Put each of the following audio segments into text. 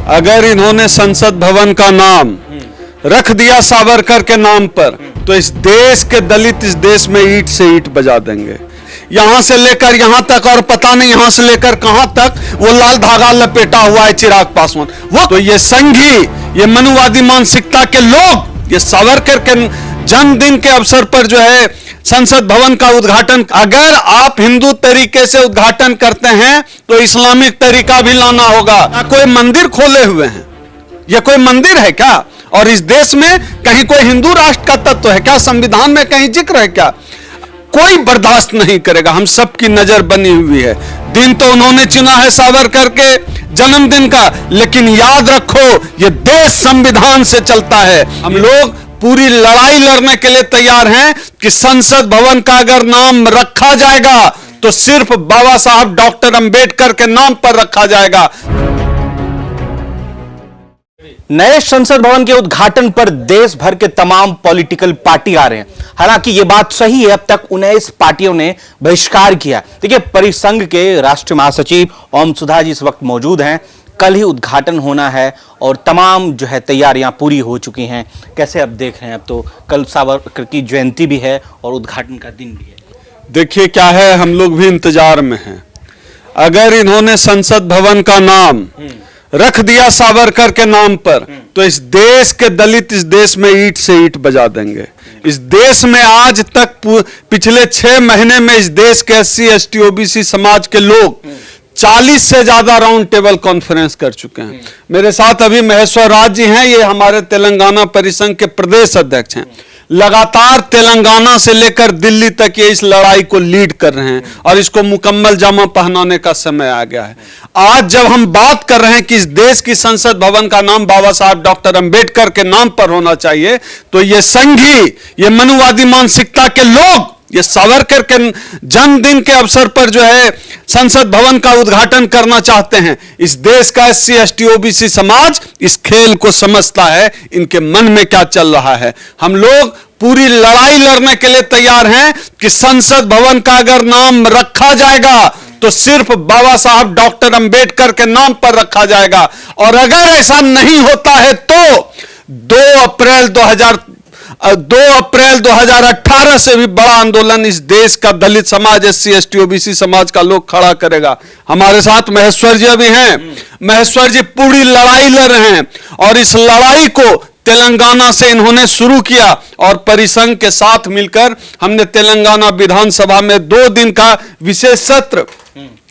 अगर इन्होंने संसद भवन का नाम रख दिया सावरकर के नाम पर, तो इस देश के दलित इस देश में ईंट से ईंट बजा देंगे। यहां से लेकर यहां तक, और पता नहीं यहां से लेकर कहां तक वो लाल धागा लपेटा हुआ है चिराग पासवान। वो तो ये संघी, ये मनुवादी मानसिकता के लोग, ये सावरकर के जन्मदिन के अवसर पर जो है संसद भवन का उद्घाटन, अगर आप हिंदू तरीके से उद्घाटन करते हैं तो इस्लामिक तरीका भी लाना होगा। कोई मंदिर खोले हुए हैं, यह कोई मंदिर है क्या? और इस देश में कहीं कोई हिंदू राष्ट्र का तत्व है क्या? संविधान में कहीं जिक्र है क्या? कोई बर्दाश्त नहीं करेगा। हम सबकी नजर बनी हुई है। दिन तो उन्होंने चुना है सावरकर के जन्मदिन का, लेकिन याद रखो ये देश संविधान से चलता है। हम लोग पूरी लड़ाई लड़ने के लिए तैयार हैं कि संसद भवन का अगर नाम रखा जाएगा तो सिर्फ बाबा साहब डॉक्टर अंबेडकर के नाम पर रखा जाएगा। नए संसद भवन के उद्घाटन पर देश भर के तमाम पॉलिटिकल पार्टी आ रहे हैं। हालांकि यह बात सही है, अब तक 19 पार्टियों ने बहिष्कार किया। देखिए, परिसंघ के राष्ट्रीय महासचिव ओम सुधा जी इस वक्त मौजूद हैं। कल ही उद्घाटन होना है और तमाम जो है तैयारियां पूरी हो चुकी हैं। कैसे अब देख रहे हैं? अब तो कल सावरकर की जयंती भी है और उद्घाटन का दिन भी है। देखिए क्या है, हम लोग भी इंतजार में हैं। अगर इन्होंने संसद भवन का नाम रख दिया सावरकर के नाम पर, तो इस देश के दलित इस देश में ईंट से ईंट बजा देंगे। इस देश में आज तक पिछले 6 महीने में इस देश के SC ST OBC समाज के लोग 40 से ज्यादा राउंड टेबल कॉन्फ्रेंस कर चुके हैं। मेरे साथ अभी महेश्वर राज जी हैं, ये हमारे तेलंगाना परिसंघ के प्रदेश अध्यक्ष हैं। लगातार तेलंगाना से लेकर दिल्ली तक ये इस लड़ाई को लीड कर रहे हैं और इसको मुकम्मल जामा पहनाने का समय आ गया है। आज जब हम बात कर रहे हैं कि इस देश की संसद भवन का नाम बाबा साहब डॉक्टर अंबेडकर के नाम पर होना चाहिए, तो ये संघी, ये मनुवादी मानसिकता के लोग, ये सावरकर के जन्मदिन के अवसर पर जो है संसद भवन का उद्घाटन करना चाहते हैं। इस देश का SC ST OBC समाज इस खेल को समझता है, इनके मन में क्या चल रहा है। हम लोग पूरी लड़ाई लड़ने के लिए तैयार हैं कि संसद भवन का अगर नाम रखा जाएगा तो सिर्फ बाबा साहब डॉक्टर अंबेडकर के नाम पर रखा जाएगा। और अगर ऐसा नहीं होता है तो 2 अप्रैल 2018 से भी बड़ा आंदोलन इस देश का दलित समाज, SC ST OBC समाज का लोग खड़ा करेगा। हमारे साथ महेश्वर जी भी हैं। महेश्वर जी पूरी लड़ाई लड़ रहे हैं और इस लड़ाई को तेलंगाना से इन्होंने शुरू किया और परिसंघ के साथ मिलकर हमने तेलंगाना विधानसभा में 2 दिन का विशेष सत्र,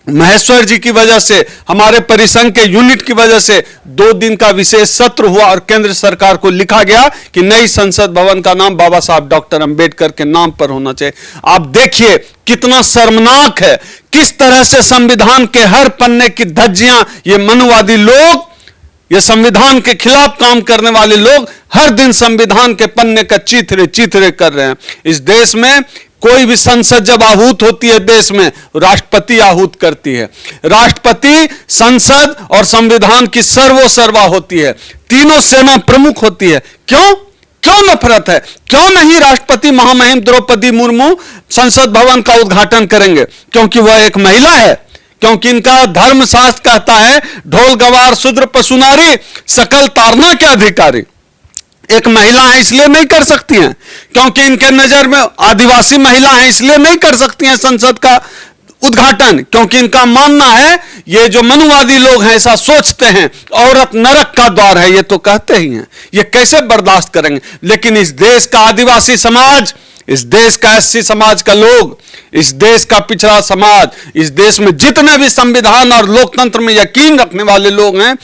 महेश्वर जी की वजह से, हमारे परिसंघ के यूनिट की वजह से 2 दिन का विशेष सत्र हुआ और केंद्र सरकार को लिखा गया कि नई संसद भवन का नाम बाबा साहब डॉक्टर अंबेडकर के नाम पर होना चाहिए। आप देखिए कितना शर्मनाक है, किस तरह से संविधान के हर पन्ने की धज्जियां ये मनुवादी लोग, ये संविधान के खिलाफ काम करने वाले लोग हर दिन संविधान के पन्ने का चीथरे कर रहे हैं। इस देश में कोई भी संसद जब आहूत होती है, देश में राष्ट्रपति आहूत करती है। राष्ट्रपति, संसद और संविधान की सर्वोसर्वा होती है। तीनों सेना प्रमुख होती है। क्यों नफरत है? क्यों नहीं राष्ट्रपति महामहिम द्रौपदी मुर्मू संसद भवन का उद्घाटन करेंगे? क्योंकि वह एक महिला है, क्योंकि इनका धर्मशास्त्र कहता है ढोल गवार शूद्र पशु नारी सकल तारना के अधिकारी। एक महिला है इसलिए नहीं कर सकती हैं, क्योंकि इनके नजर में आदिवासी महिला है इसलिए नहीं कर सकती हैं संसद का उद्घाटन, क्योंकि इनका मानना है, ये जो मनुवादी लोग हैं ऐसा सोचते हैं, औरत नरक का द्वार है, ये तो कहते ही हैं। ये कैसे बर्दाश्त करेंगे? लेकिन इस देश का आदिवासी समाज, इस देश का SC समाज का लोग, इस देश का पिछड़ा समाज, इस देश में जितने भी संविधान और लोकतंत्र में यकीन रखने वाले लोग हैं,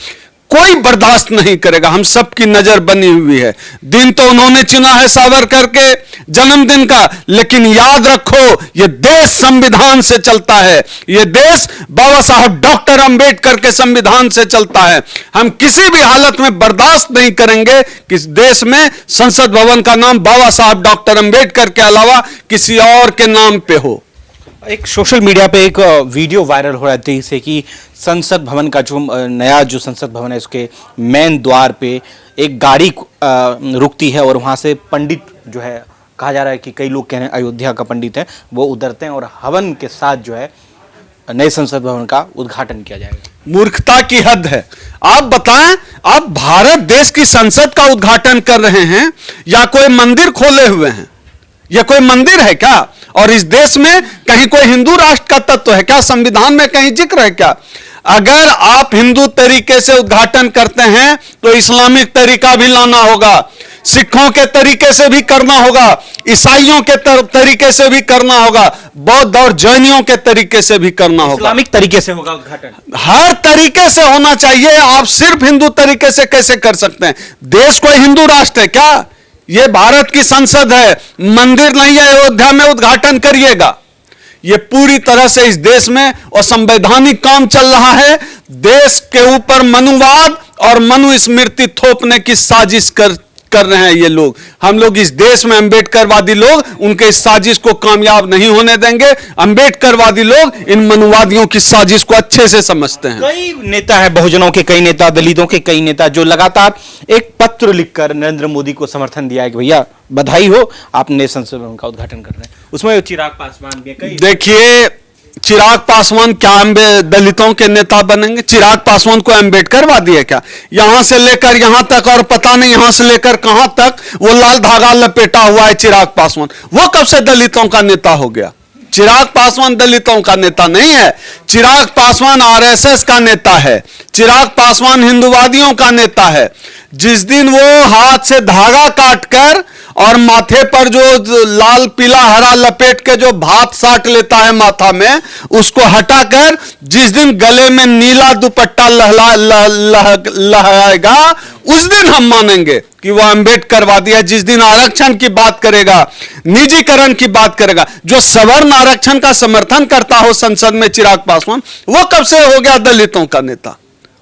कोई बर्दाश्त नहीं करेगा। हम सबकी नजर बनी हुई है। दिन तो उन्होंने चुना है सावरकर के जन्मदिन का, लेकिन याद रखो ये देश संविधान से चलता है। ये देश बाबा साहब डॉक्टर अंबेडकर के संविधान से चलता है। हम किसी भी हालत में बर्दाश्त नहीं करेंगे कि इस देश में संसद भवन का नाम बाबा साहब डॉक्टर अंबेडकर के अलावा किसी और के नाम पे हो। एक सोशल मीडिया पे एक वीडियो वायरल हो रहा था जिससे कि संसद भवन का जो नया जो संसद भवन है उसके मेन द्वार पे एक गाड़ी रुकती है और वहाँ से पंडित जो है, कहा जा रहा है कि कई लोग कह रहे हैं अयोध्या का पंडित है, वो उतरते हैं और हवन के साथ जो है नए संसद भवन का उद्घाटन किया जाएगा। मूर्खता की हद है। आप बताएं, आप भारत देश की संसद का उद्घाटन कर रहे हैं या कोई मंदिर खोले हुए हैं? यह कोई मंदिर है क्या? और इस देश में कहीं कोई हिंदू राष्ट्र का तत्व है क्या? संविधान में कहीं जिक्र है क्या? अगर आप हिंदू तरीके से उद्घाटन करते हैं तो इस्लामिक तरीका भी लाना होगा, सिखों के तरीके से भी करना होगा, ईसाइयों के तरीके से भी करना होगा, बौद्ध और जैनियों के तरीके से भी करना होगा। इस्लामिक तरीके से होगा उद्घाटन, हर तरीके से होना चाहिए। आप सिर्फ हिंदू तरीके से कैसे कर सकते हैं? देश कोई हिंदू राष्ट्र है क्या? यह भारत की संसद है, मंदिर नहीं है। अयोध्या में उद्घाटन करिएगा। यह पूरी तरह से इस देश में असंवैधानिक काम चल रहा है। देश के ऊपर मनुवाद और मनुस्मृति थोपने की साजिश कर रहे हैं ये लोग। हम लोग इस देश में अंबेडकरवादी लोग उनके इस साजिश को कामयाब नहीं होने देंगे। अंबेडकरवादी लोग इन मनुवादियों की साजिश को अच्छे से समझते हैं। कई नेता है, बहुजनों के कई नेता, दलितों के कई नेता, जो लगातार एक पत्र लिखकर नरेंद्र मोदी को समर्थन दिया है कि भैया बधाई हो, आपने संसद भवन का उद्घाटन कर रहे हैं। उसमें चिराग पासवान भी कई। देखिए, चिराग पासवान क्या दलितों के नेता बनेंगे? चिराग पासवान को अंबेडकरवादी है क्या? यहां से लेकर यहां तक और पता नहीं यहां से लेकर कहां तक वो लाल धागा लपेटा हुआ है चिराग पासवान। वो कब से दलितों का नेता हो गया? चिराग पासवान दलितों का नेता नहीं है। चिराग पासवान आरएसएस का नेता है। चिराग पासवान हिंदुवादियों का नेता है। जिस दिन वो हाथ से धागा काटकर और माथे पर जो लाल पीला हरा लपेट के जो भात साट लेता है माथा में, उसको हटाकर जिस दिन गले में नीला दुपट्टा लहराएगा, उस दिन हम मानेंगे कि वह अंबेडकरवादी है। जिस दिन आरक्षण की बात करेगा, निजीकरण की बात करेगा, जो सवर्ण आरक्षण का समर्थन करता हो संसद में चिराग पासवान, वो कब से हो गया दलितों का नेता?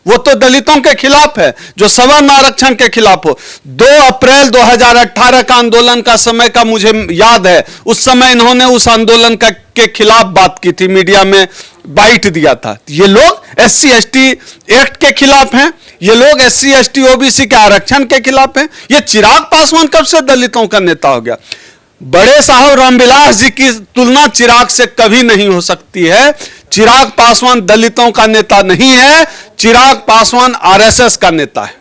वो तो दलितों के खिलाफ है, जो सवर्ण आरक्षण के खिलाफ हो। 2 अप्रैल 2018 का आंदोलन का समय का मुझे याद है। उस समय इन्होंने उस आंदोलन के खिलाफ बात की थी, मीडिया में बाइट दिया था। ये लोग SC/ST एक्ट के खिलाफ हैं। ये लोग SC/ST OBC के आरक्षण के खिलाफ हैं। ये चिराग पासवान कब से दलितों का नेता हो गया? बड़े साहब रामविलास जी की तुलना चिराग से कभी नहीं हो सकती है। चिराग पासवान दलितों का नेता नहीं है। चिराग पासवान आरएसएस का नेता है।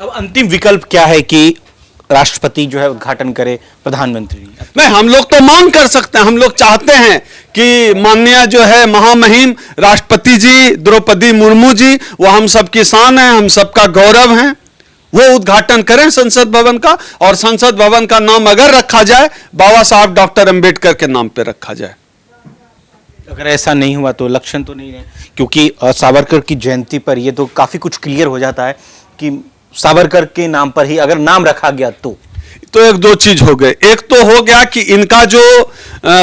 अब अंतिम विकल्प क्या है कि राष्ट्रपति जो है उद्घाटन करे, प्रधानमंत्री नहीं? हम लोग तो मांग कर सकते हैं। हम लोग चाहते हैं कि माननीय जो है महामहिम राष्ट्रपति जी द्रौपदी मुर्मू जी, वो हम सबकी शान है, हम सबका गौरव है। वो उद्घाटन करें संसद भवन का, और संसद भवन का नाम अगर रखा जाए, बाबा साहब डॉक्टर अंबेडकर के नाम पे रखा जाए। अगर ऐसा नहीं हुआ तो लक्षण तो नहीं है, क्योंकि सावरकर की जयंती पर ये तो काफी कुछ क्लियर हो जाता है कि सावरकर के नाम पर ही अगर नाम रखा गया तो एक दो चीज हो गए। एक तो हो गया कि इनका जो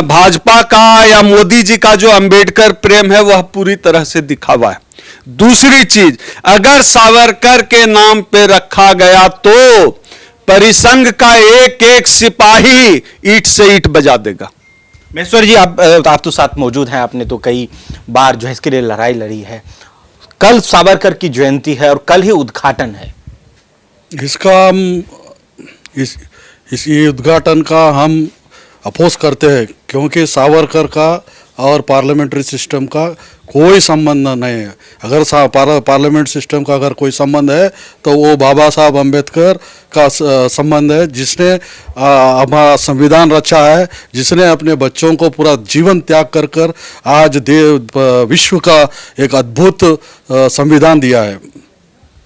भाजपा का या मोदी जी का जो अंबेडकर प्रेम है वह पूरी तरह से दिखावा है। दूसरी चीज, अगर सावरकर के नाम पे रखा गया तो परिसंघ का एक एक सिपाही ईंट से ईंट बजा देगा। महेश्वर जी, आप तो साथ मौजूद हैं, आपने तो कई बार जो है इसके लिए लड़ाई लड़ी है। कल सावरकर की जयंती है और कल ही उद्घाटन है। इसका हम ये उद्घाटन का हम अपोज करते हैं, क्योंकि सावरकर का और पार्लियामेंट्री सिस्टम का कोई संबंध नहीं है। अगर पार्लियामेंट सिस्टम का अगर कोई संबंध है तो वो बाबा साहब अम्बेडकर का संबंध है, जिसने हमारा संविधान रचा है, जिसने अपने बच्चों को पूरा जीवन त्याग कर कर आज विश्व का एक अद्भुत संविधान दिया है।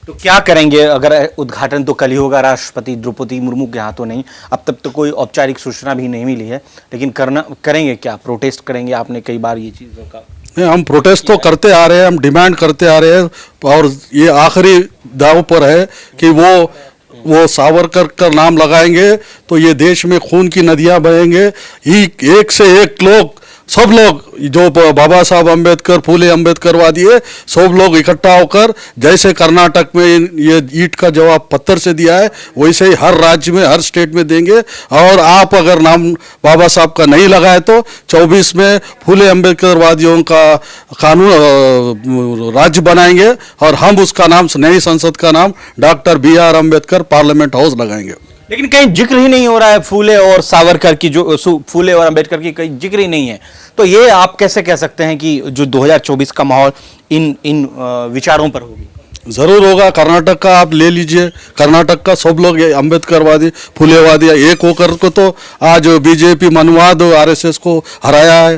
तो क्या करेंगे? अगर उद्घाटन तो कल ही होगा, राष्ट्रपति द्रौपदी मुर्मू के हाथों नहीं, अब तक तो कोई औपचारिक सूचना भी नहीं मिली है, लेकिन करेंगे क्या? प्रोटेस्ट करेंगे? आपने कई बार ये चीज़ों का हम प्रोटेस्ट तो करते आ रहे हैं, हम डिमांड करते आ रहे हैं, और ये आखिरी दाव पर है कि वो सावरकर का नाम लगाएंगे तो ये देश में खून की नदियां बहेंगे। एक से एक लोग, सब लोग जो बाबा साहब अम्बेडकर, फूले अम्बेडकरवादी है, सब लोग इकट्ठा होकर, जैसे कर्नाटक में ये ईंट का जवाब पत्थर से दिया है, वैसे ही हर राज्य में, हर स्टेट में देंगे। और आप अगर नाम बाबा साहब का नहीं लगाए तो 24 में फूले अम्बेडकरवादियों का कानून राज्य बनाएंगे, और हम उसका नाम, नई संसद का नाम doctor BR Ambedkar parliament house लगाएंगे। लेकिन कहीं जिक्र ही नहीं हो रहा है फूले और सावरकर की, जो फूले और अंबेडकर की कहीं जिक्र ही नहीं है। तो ये आप कैसे कह सकते हैं कि जो 2024 का माहौल इन विचारों पर होगी? जरूर होगा। कर्नाटक का आप ले लीजिए, कर्नाटक का सब लोग अंबेडकरवादी फुलेवादी एक होकर को तो आज बीजेपी मनुवाद आरएसएस को हराया है।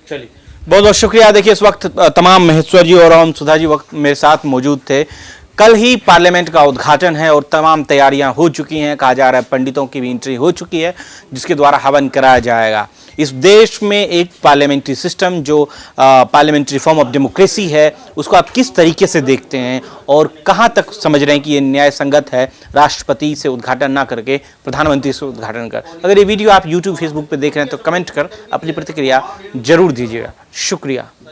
चलिए, बहुत बहुत शुक्रिया। देखिए, इस वक्त तमाम महेश्वर जी और ओम सुधा जी वक्त मेरे साथ मौजूद थे। कल ही पार्लियामेंट का उद्घाटन है और तमाम तैयारियां हो चुकी हैं। कहा जा रहा है पंडितों की भी एंट्री हो चुकी है, जिसके द्वारा हवन कराया जाएगा। इस देश में एक पार्लियामेंट्री सिस्टम जो पार्लियामेंट्री फॉर्म ऑफ डेमोक्रेसी है, उसको आप किस तरीके से देखते हैं और कहां तक समझ रहे हैं कि ये न्याय संगत है राष्ट्रपति से उद्घाटन ना करके प्रधानमंत्री से उद्घाटन कर? अगर ये वीडियो आप यूट्यूब फेसबुक पर देख रहे हैं तो कमेंट कर अपनी प्रतिक्रिया जरूर दीजिएगा। शुक्रिया।